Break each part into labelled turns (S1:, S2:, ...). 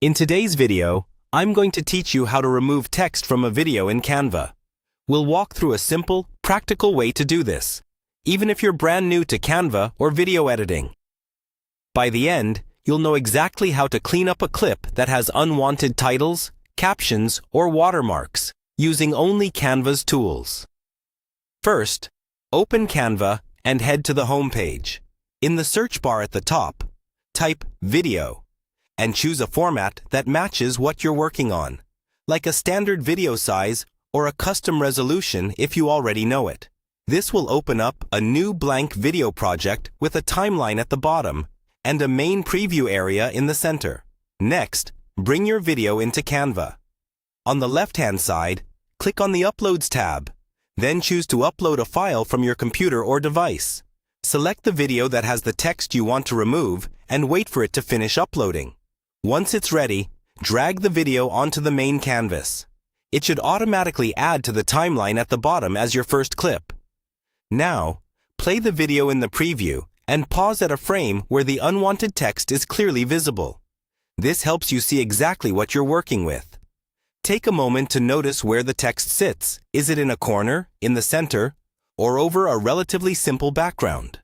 S1: In today's video, I'm going to teach you how to remove text from a video in Canva. We'll walk through a simple, practical way to do this, even if you're brand new to Canva or video editing. By the end, you'll know exactly how to clean up a clip that has unwanted titles, captions, or watermarks, using only Canva's tools. First, open Canva and head to the home page. In the search bar at the top, type Video and choose a format that matches what you're working on, like a standard video size or a custom resolution if you already know it. This will open up a new blank video project with a timeline at the bottom and a main preview area in the center. Next, bring your video into Canva. On the left-hand side, click on the Uploads tab. Then choose to upload a file from your computer or device. Select the video that has the text you want to remove and wait for it to finish uploading. Once it's ready, drag the video onto the main canvas. It should automatically add to the timeline at the bottom as your first clip. Now, play the video in the preview and pause at a frame where the unwanted text is clearly visible. This helps you see exactly what you're working with. Take a moment to notice where the text sits. Is it in a corner, in the center, or over a relatively simple background?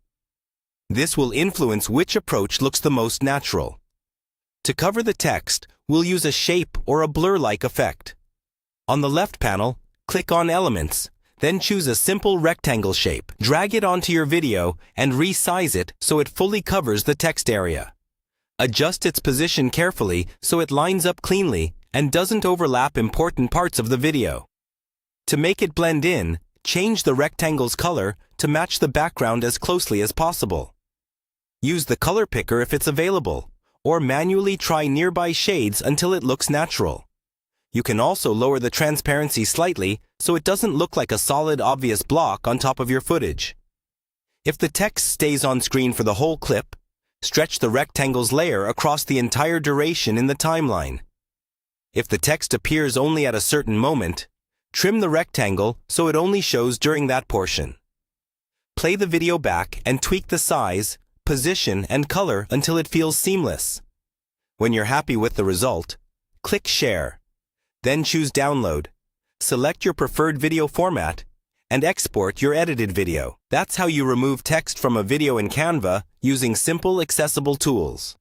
S1: This will influence which approach looks the most natural. To cover the text, we'll use a shape or a blur-like effect. On the left panel, click on Elements, then choose a simple rectangle shape. Drag it onto your video and resize it so it fully covers the text area. Adjust its position carefully so it lines up cleanly and doesn't overlap important parts of the video. To make it blend in, change the rectangle's color to match the background as closely as possible. Use the color picker if it's available, or manually try nearby shades until it looks natural. You can also lower the transparency slightly so it doesn't look like a solid, obvious block on top of your footage. If the text stays on screen for the whole clip, stretch the rectangle's layer across the entire duration in the timeline. If the text appears only at a certain moment, trim the rectangle so it only shows during that portion. Play the video back and tweak the size, position, and color until it feels seamless. When you're happy with the result, click Share. Then choose Download. Select your preferred video format and export your edited video. That's how you remove text from a video in Canva using simple, accessible tools.